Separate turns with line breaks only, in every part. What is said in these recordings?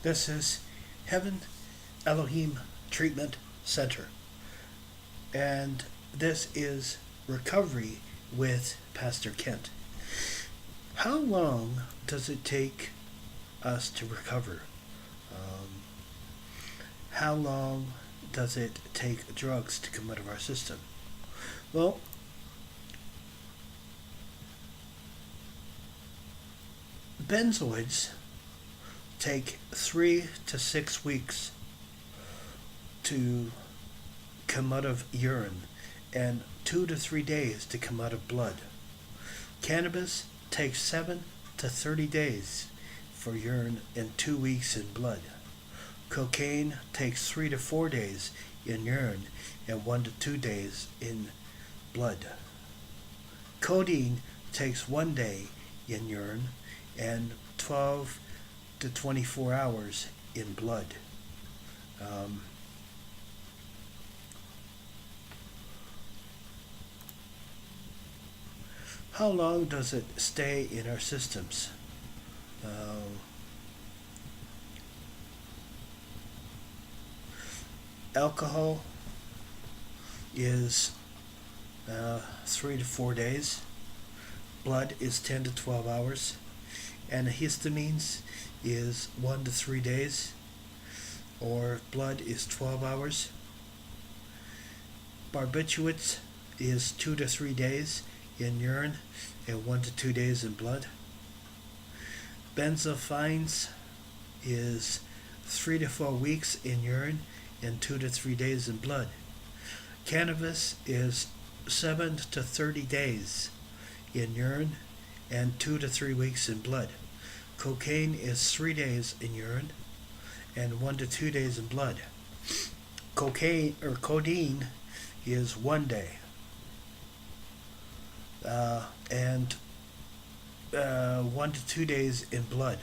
This is Heaven Elohiym Treatment Center, and this is Recovery with Pastor Kent. How long does it take us to recover? How long does it take drugs to come out of our system? Well, benzoids take 3 to 6 weeks to come out of urine and 2 to 3 days to come out of blood. Cannabis takes 7 to 30 days for urine and 2 weeks in blood. Cocaine takes 3 to 4 days in urine and 1 to 2 days in blood. Codeine takes 1 day in urine and 12 to 24 hours in blood. How long does it stay in our systems? Alcohol is 3 to 4 days. Blood is 10 to 12 hours. Antihistamines is 1 to 3 days, or blood is 12 hours. Barbiturates is 2 to 3 days in urine and 1 to 2 days in blood. Benzophenes is 3 to 4 weeks in urine and 2 to 3 days in blood. Cannabis is 7 to 30 days in urine and 2 to 3 weeks in blood. Cocaine is 3 days in urine and 1 to 2 days in blood. Codeine is 1 day and 1 to 2 days in blood.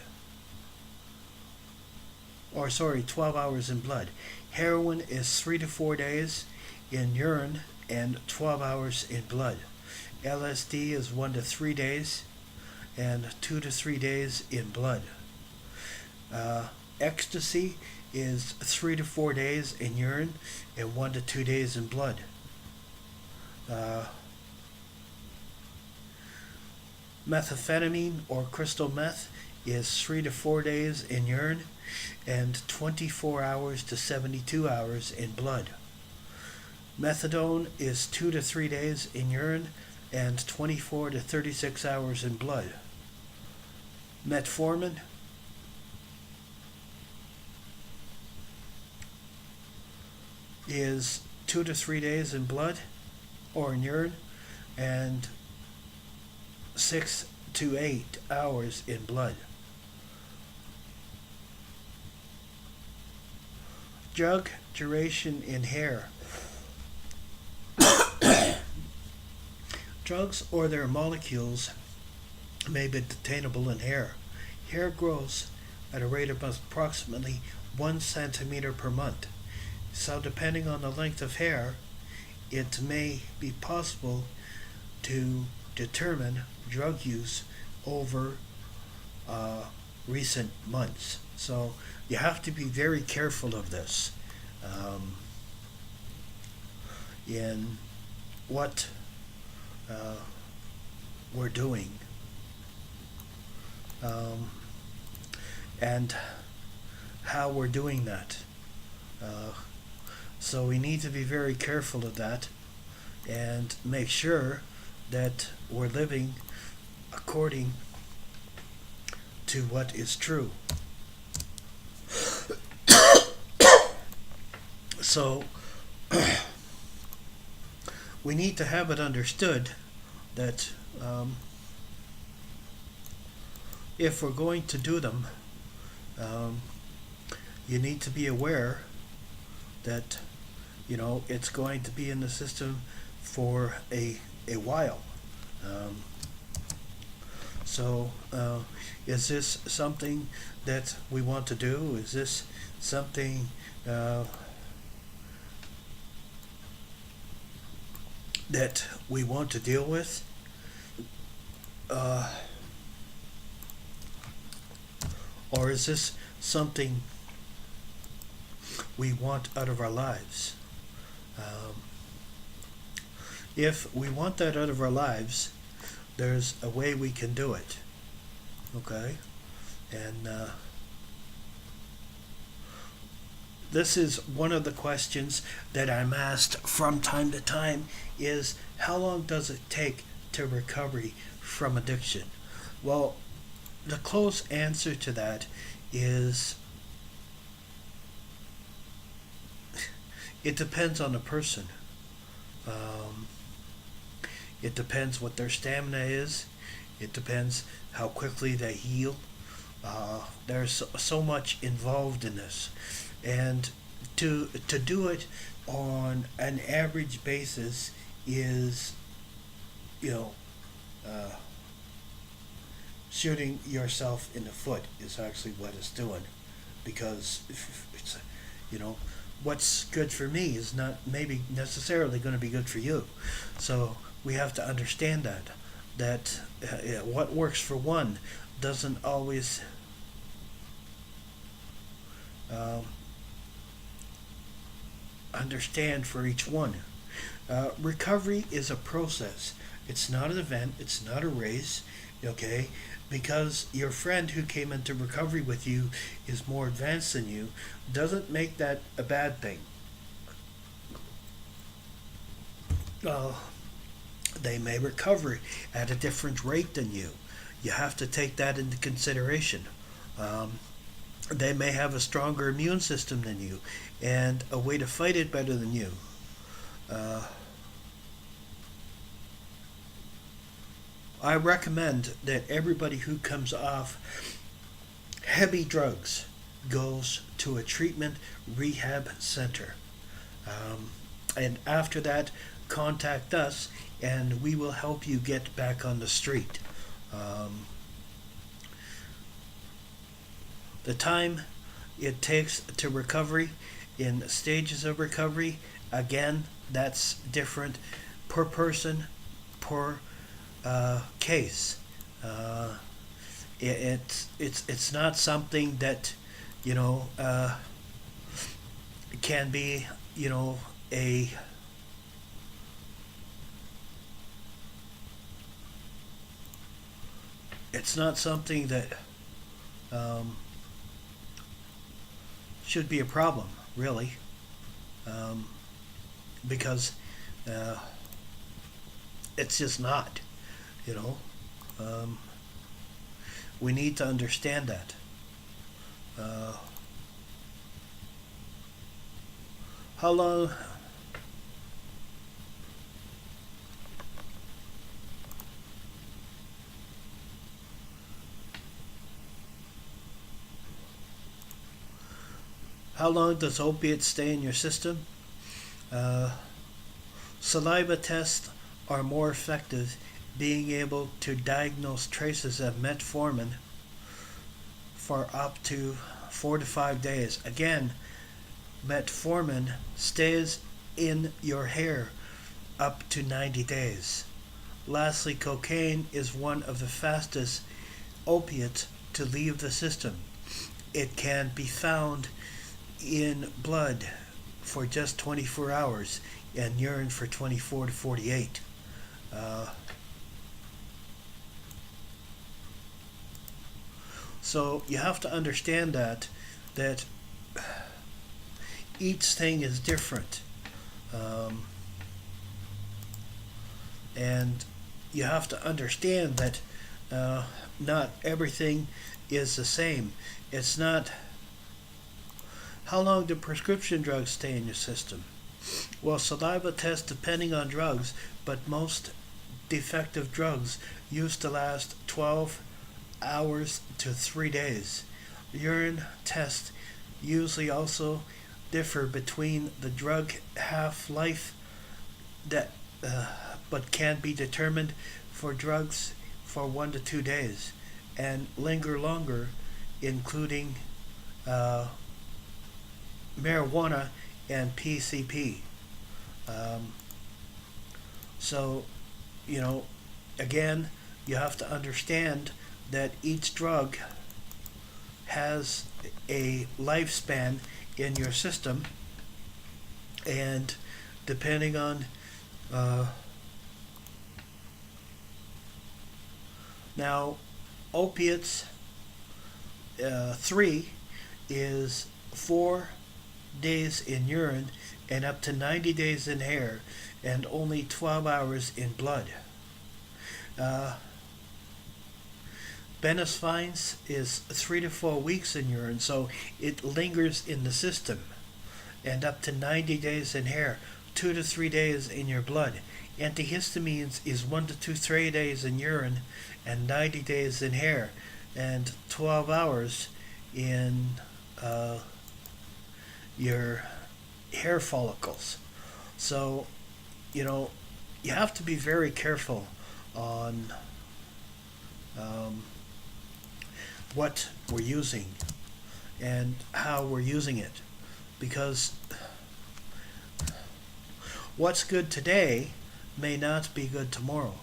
12 hours in blood. Heroin is 3 to 4 days in urine and 12 hours in blood. LSD is 1 to 3 days and 2 to 3 days in blood. Ecstasy is 3 to 4 days in urine and 1 to 2 days in blood. Methamphetamine or crystal meth is 3 to 4 days in urine and 24 hours to 72 hours in blood. Methadone is 2 to 3 days in urine and 24 to 36 hours in blood. Metformin is 2 to 3 days in blood or in urine and 6 to 8 hours in blood. Drug duration in hair. Drugs or their molecules may be detainable in hair. Hair grows at a rate of approximately 1 centimeter per month. So depending on the length of hair, it may be possible to determine drug use over recent months. So you have to be very careful of this in what we're doing and how we're doing that. So we need to be very careful of that and make sure that we're living according to what is true. So we need to have it understood that if we're going to do them, you need to be aware that it's going to be in the system for a while. So is this something that we want to do? Is this something that we want to deal with? Or is this something we want out of our lives. Um, if we want that out of our lives, there's a way we can do it. Okay? And this is one of the questions that I'm asked from time to time is how long does it take to recovery from addiction? Well, the close answer to that is it depends on the person. Um, it depends what their stamina is. It depends how quickly they heal. There's so much involved in this, and to do it on an average basis is, you know, uh, shooting yourself in the foot is actually what it's doing, because if it's, you know, what's good for me is not maybe necessarily going to be good for you. So we have to understand that what works for one doesn't always um, understand for each one. Recovery is a process. It's not an event. It's not a race. Okay, because your friend who came into recovery with you is more advanced than you, doesn't make that a bad thing. Uh, they may recover at a different rate than you. You have to take that into consideration. Um, they may have a stronger immune system than you and a way to fight it better than you. Uh, I recommend that everybody who comes off heavy drugs goes to a treatment rehab center. And after that, contact us and we will help you get back on the street. Um, the time it takes to recovery in stages of recovery, again, that's different per person, per case. Uh, it's not something that, you know, can be, you know, a it's not something that um, should be a problem, really, um, because uh, it's just not. You know, um, we need to understand that. Uh, how long? How long does opiates stay in your system? Uh, Saliva tests are more effective, being able to diagnose traces of metformin for up to 4 to 5 days. Again, metformin stays in your hair up to 90 days. Lastly, cocaine is one of the fastest opiates to leave the system. It can be found in blood for just 24 hours and urine for 24 to 48. Uh, so you have to understand that each thing is different, um, and you have to understand that not everything is the same. It's not. How long do prescription drugs stay in your system? Well, saliva tests depending on drugs, but most defective drugs used to last 12 hours to 3 days. Urine tests usually also differ between the drug half-life that but can be determined for drugs for 1 to 2 days and linger longer, including marijuana and PCP. Um, so, you know, again, you have to understand that each drug has a lifespan in your system, and depending on uh, now opiates, 3 is 4 days in urine and up to 90 days in hair and only 12 hours in blood. Uh, Benesphines is 3 to 4 weeks in urine, so it lingers in the system, and up to 90 days in hair, 2 to 3 days in your blood. Antihistamines is 1 to 3 days in urine and 90 days in hair, and 12 hours in your hair follicles. So, you have to be very careful on what we're using and how we're using it, because what's good today may not be good tomorrow.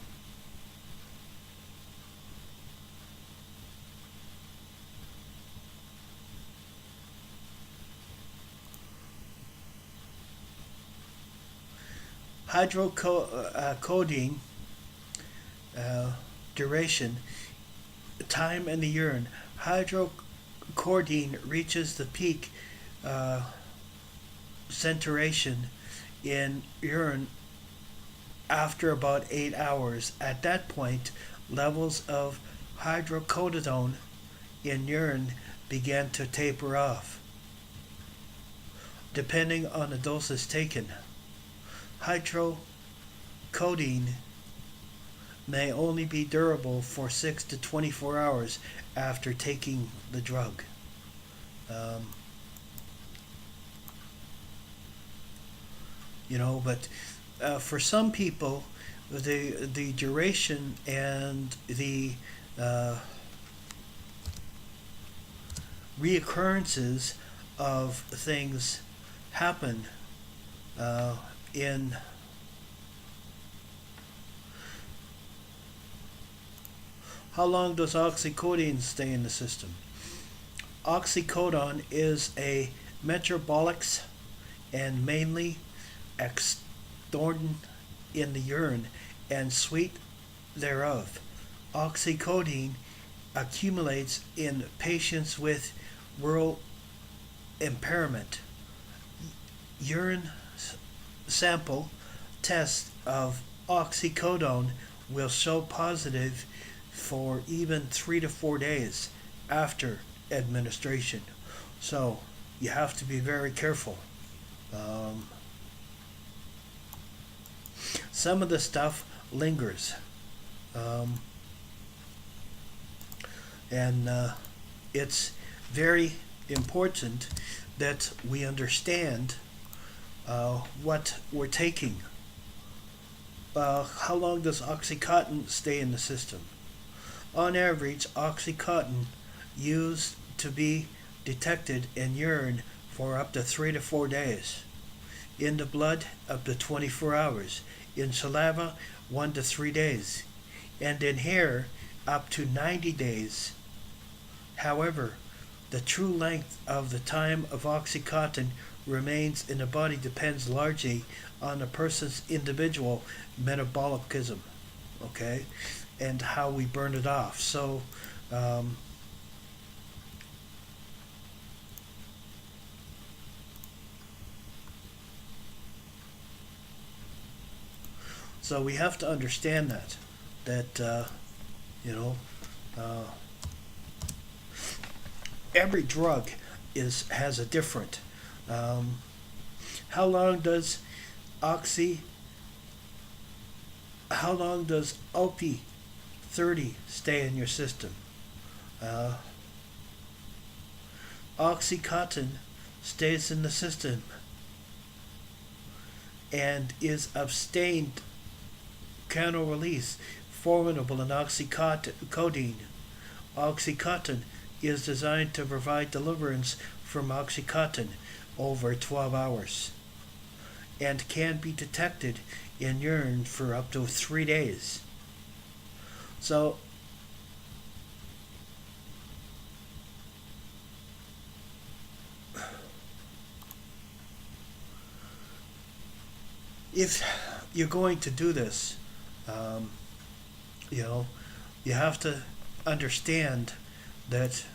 Hydrocodone duration, time in the urine. Hydrocodone reaches the peak saturation in urine after about 8 hours. At that point, levels of hydrocodone in urine began to taper off, depending on the doses taken. Hydrocodone may only be durable for 6 to 24 hours after taking the drug. But for some people, the duration and the reoccurrences of things happen in how long does oxycodone stay in the system? Oxycodone is a metabolics and mainly extortin in the urine and sweet thereof. Oxycodone accumulates in patients with neural impairment. Urine sample test of oxycodone will show positive for even 3 to 4 days after administration. So you have to be very careful. Some of the stuff lingers. And it's very important that we understand what we're taking. How long does Oxycontin stay in the system? On average, Oxycontin used to be detected in urine for up to 3 to 4 days. In the blood, up to 24 hours. In saliva, 1 to 3 days. And in hair, up to 90 days. However, the true length of the time of Oxycontin remains in the body depends largely on a person's individual metabolism, okay, and how we burn it off. So, so we have to understand that every drug has a different. How long does OP 30 stay in your system? Oxycontin stays in the system and is abstained counter release formidable in oxycodone. Oxycontin is designed to provide deliverance from Oxycontin over 12 hours and can be detected in urine for up to 3 days. So if you're going to do this, um, you know, you have to understand that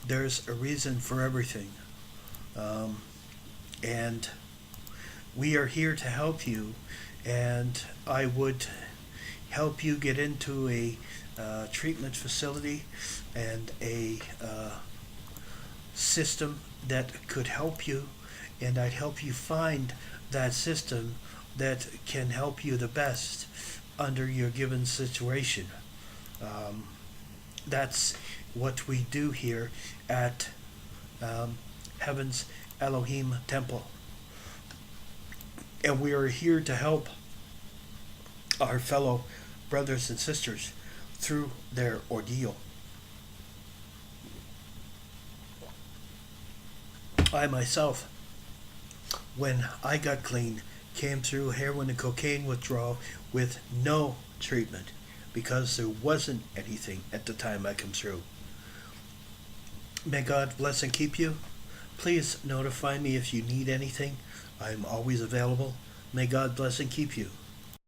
there's a reason for everything. Um, and we are here to help you. And I would help you get into a treatment facility and a system that could help you. And I'd help you find that system that can help you the best under your given situation. Um, that's what we do here at Heaven's Elohiym Temple. And we are here to help our fellow brothers and sisters through their ordeal. I myself, when I got clean, came through heroin and cocaine withdrawal with no treatment because there wasn't anything at the time I came through. May God bless and keep you. Please notify me if you need anything. I'm always available. May God bless and keep you.